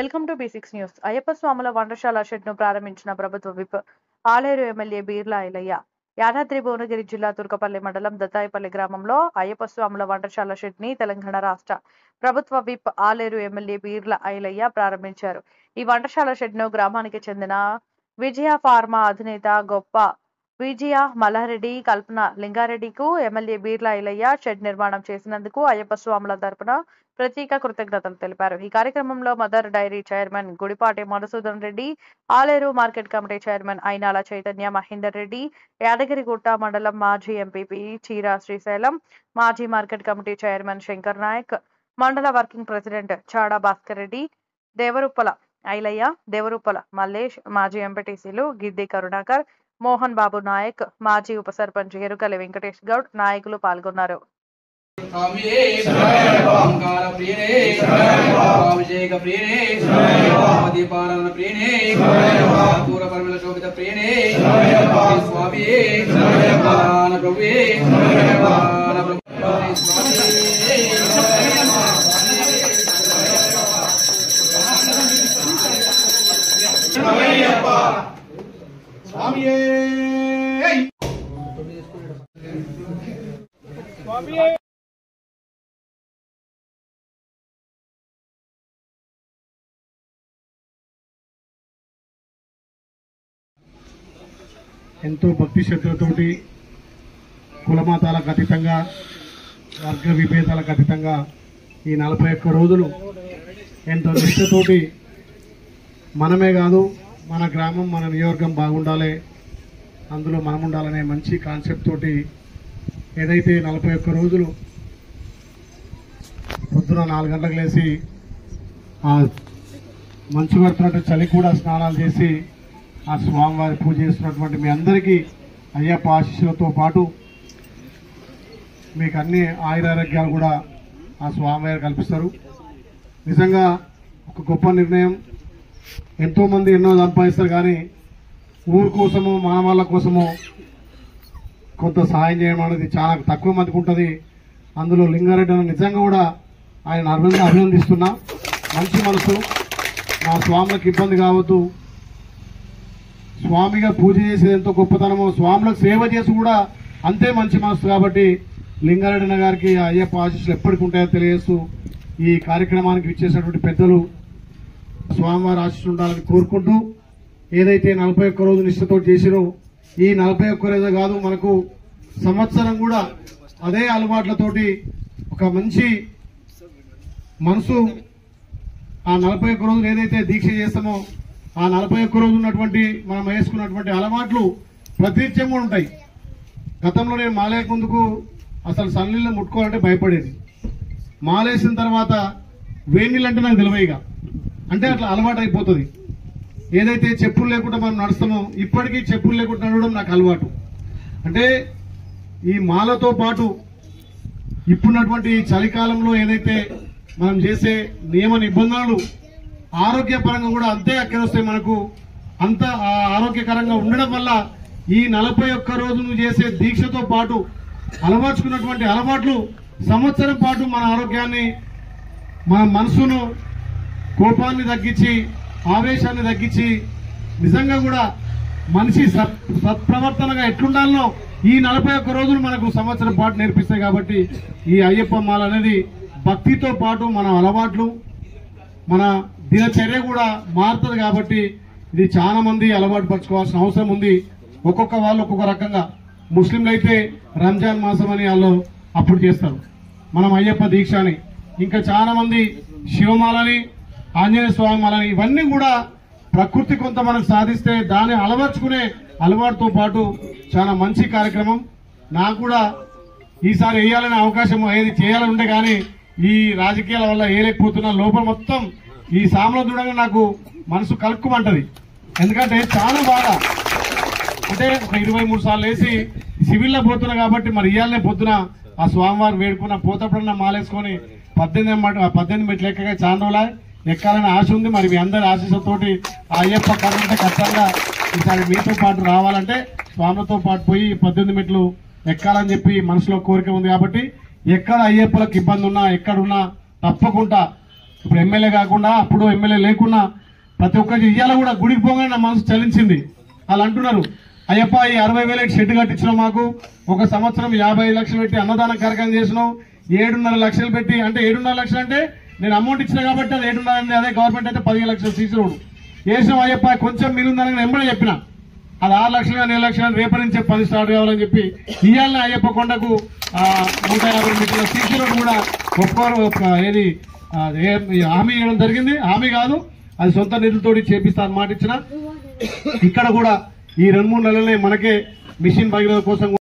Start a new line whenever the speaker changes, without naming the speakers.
Welcome to B6 news. Ayyappa స్వాముల వంటశాల షెడ్ను ప్రారంభించిన ప్రభుత్వ విప్ ఆలేరు ఎమ్మెల్యే బీర్లా ఐలయ్య. యాదాద్రి భువనగిరి జిల్లా తుర్కపల్లి మండలం దత్తాయిపల్లి గ్రామంలో అయ్యప్ప స్వాముల వంటశాల షెడ్ని తెలంగాణ రాష్ట్ర ప్రభుత్వ విప్ ఆలేరు ఎమ్మెల్యే బీర్లా ఐలయ్య ప్రారంభించారు. ఈ వంటశాల షెడ్ను గ్రామానికి చెందిన విజయ ఫార్మా అధినేత గొప్ప విజయ మల్లారెడ్డి కల్పన లింగారెడ్డికు ఎమ్మెల్యే బీర్లా ఐలయ్య షెడ్ నిర్మాణం చేసినందుకు అయ్యప్ప స్వాముల తరపున ప్రత్యేక కృతజ్ఞతలు తెలిపారు. ఈ కార్యక్రమంలో Mother Dairy chairman Gudipati Madhusudan Reddy, Aleru market committee chairman Ayinala Chaitanya Mahender Reddy, Yadagirigutta మండలం మాజీ ఎంపీపీ చీరా శ్రీశైలం, మాజీ market committee chairman Shankar Naik, మండల వర్కింగ్ ప్రెసిడెంట్ చాడా భాస్కర్ రెడ్డి, దేవరుప్పల ఐలయ్య, దేవరుప్పల మల్లేష్, మాజీ ఎంపీటీసీలు గిద్ది కరుణాకర్, మోహన్ బాబు నాయక్, మాజీ ఉప సర్పంచ్ ఎరుకలి వెంకటేష్ గౌడ్ నాయకులు పాల్గొన్నారు.
ఎంతో భక్తి శ్రద్ధలతోటి కులమతాలకు అతీతంగా వర్గ విభేదాలకు అతీతంగా ఈ 41 రోజులు ఎంతో నిష్ఠతోటి మనమే కాదు మన గ్రామం మన నియోజకవర్గం బాగుండాలి, అందులో మనం ఉండాలనే మంచి కాన్సెప్ట్ తోటి ఏదైతే 41 రోజులు పొద్దున 4 గంటలకు లేచి ఆ మంచు పడుతున్నట్టు చలి కూడా స్నానాలు చేసి ఆ స్వామివారి పూజ చేస్తున్నటువంటి మీ అందరికీ అయ్యప్ప ఆశీస్సులతో పాటు మీకు అన్ని ఆయురారోగ్యాలు కూడా ఆ స్వామివారు కల్పిస్తారు. నిజంగా ఒక గొప్ప నిర్ణయం. ఎంతోమంది ఎన్నో సంపాదిస్తారు, కానీ ఊరు కోసమో మానవాళ్ళ కోసమో కొంత సహాయం చేయడం అనేది చాలా తక్కువ మందికి ఉంటుంది. అందులో లింగారెడ్డి అని నిజంగా కూడా ఆయన అభినందిస్తున్నా. మంచి మనసు. మా స్వాములకు ఇబ్బంది కావద్దు, స్వామిగా పూజ చేసేది ఎంతో గొప్పతనమో స్వాములకు సేవ చేసి కూడా అంతే మంచి మనసు. కాబట్టి లింగారెడ్డి గారికి అయ్యప్ప ఆశీస్సులు ఎప్పటికి ఉంటాయో తెలియజేస్తూ ఈ కార్యక్రమానికి ఇచ్చేసినటువంటి పెద్దలు స్వామివారి ఆశీస్సులు ఉండాలని కోరుకుంటూ ఏదైతే 41 రోజు నిష్ఠతో చేసిరో ఈ 41 రోజు కాదు, మనకు సంవత్సరం కూడా అదే అలవాట్లతోటి ఒక మంచి మనసు ఆ 41 రోజులు ఏదైతే దీక్ష చేస్తామో ఆ 41 రోజు ఉన్నటువంటి మనం వేసుకున్నటువంటి అలవాట్లు ప్రతినిత్యం కూడా ఉంటాయి. గతంలో నేను మాలేక ముందుకు అసలు సన్నీళ్ళు ముట్టుకోవాలంటే భయపడేది. మాలేసిన తర్వాత వేడి నీళ్ళు అంటే నాకు తెలివైగా అంటే అట్లా అలవాటు అయిపోతుంది. ఏదైతే చెప్పులు లేకుండా మనం నడుస్తామో ఇప్పటికీ చెప్పులు లేకుండా నడవడం నాకు అలవాటు. అంటే ఈ మాలతో పాటు ఇప్పుడున్నటువంటి చలికాలంలో ఏదైతే మనం చేసే నియమ నిబంధనలు ఆరోగ్యపరంగా కూడా అంతే అక్కరొస్తాయి. మనకు అంత ఆరోగ్యకరంగా ఉండడం వల్ల ఈ 41 రోజులు చేసే దీక్షతో పాటు అలవర్చుకున్నటువంటి అలవాట్లు సంవత్సరం పాటు మన ఆరోగ్యాన్ని, మన మనసును, కోపాన్ని తగ్గించి ఆవేశాన్ని తగ్గించి నిజంగా కూడా మనిషి సత్ప్రవర్తనగా ఎట్లుండాలనో ఈ 41 రోజులు మనకు సంవత్సరం పాటు నేర్పిస్తాయి. కాబట్టి ఈ అయ్యప్ప మాల అనేది భక్తితో పాటు మన అలవాట్లు, మన దినచర్య కూడా మారుతుంది. కాబట్టి ఇది చాలా మంది అలవాటు పరచుకోవాల్సిన అవసరం ఉంది. ఒక్కొక్క వాళ్ళు ఒక్కొక్క రకంగా. ముస్లింలు అయితే రంజాన్ మాసం అని వాళ్ళు అప్పుడు చేస్తారు, మనం అయ్యప్ప దీక్ష అని. ఇంకా చాలా మంది శివమాలని, ఆంజనేయ స్వామి మాలని, ఇవన్నీ కూడా ప్రకృతి కొంత మనకు సాధిస్తే దాన్ని అలవర్చుకునే అలవాటుతో పాటు చాలా మంచి కార్యక్రమం. నాకు కూడా ఈసారి వేయాలనే అవకాశం ఏది చేయాలని ఉండే, కానీ ఈ రాజకీయాల వల్ల వేయలేకపోతున్నా. లోపల మొత్తం ఈ సామల చూడగా నాకు మనసు కలుక్కుమంటది. ఎందుకంటే చాలా బాగా అంటే ఒక 23 సార్లు వేసి సివిల్లో పోతున్నా కాబట్టి మరి ఇయ్యాలనే పొద్దున ఆ స్వామివారు వేడుకున్న పోతప్పుడన్నా మాలేసుకొని 18 మెట్లు ఎక్కగా చాలా రోజులా ఎక్కాలని ఆశ ఉంది. మరి మీ అందరి ఆశీస్సుతోటి ఆ అయ్యప్ప కర్మంటే ఖచ్చితంగా ఈసారి మీతో పాటు రావాలంటే స్వామితో పాటు పోయి 18 మెట్లు ఎక్కాలని చెప్పి మనసులో కోరిక ఉంది. కాబట్టి ఎక్కడ అయ్యప్పలకు ఇబ్బంది ఉన్నా ఎక్కడున్నా తప్పకుండా ఇప్పుడు ఎమ్మెల్యే కాకుండా అప్పుడు ఎమ్మెల్యే లేకున్నా ప్రతి ఒక్కరికి ఇయ్యాల కూడా గుడికి పోగానే నా మనసు చలించింది. వాళ్ళు అంటున్నారు, అయ్యప్ప ఈ 60,000 షెడ్ కట్టించినావు, మాకు ఒక సంవత్సరం 55 లక్షలు పెట్టి అన్నదాన కార్యక్రమం చేసినావు, 7.5 లక్షలు పెట్టి, అంటే 7.5 లక్షలు అంటే నేను అమౌంట్ ఇచ్చిన కాబట్టి అది 7.5, అదే గవర్నమెంట్ అయితే 15 లక్షలు సీసీ రోడ్ వేసినావు అయ్యప్ప, కొంచెం మిగిలిందని నేను ఎంబడే చెప్పిన. అది 6 లక్షలు 7 లక్షలు రేపటి నుంచే పని స్టార్ట్ కావాలని చెప్పి ఇయ్యాలని అయ్యప్ప కొండకు 150 మీటర్ల సీసీ రోడ్ కూడా ఏది హామీ ఇవ్వడం జరిగింది. హామీ కాదు, అది సొంత నిధులతోటి చేపిస్తా అని మాట ఇచ్చిన. ఇక్కడ కూడా ఈ 2-3 నెలలనే మనకే మిషన్ భగీరథ కోసం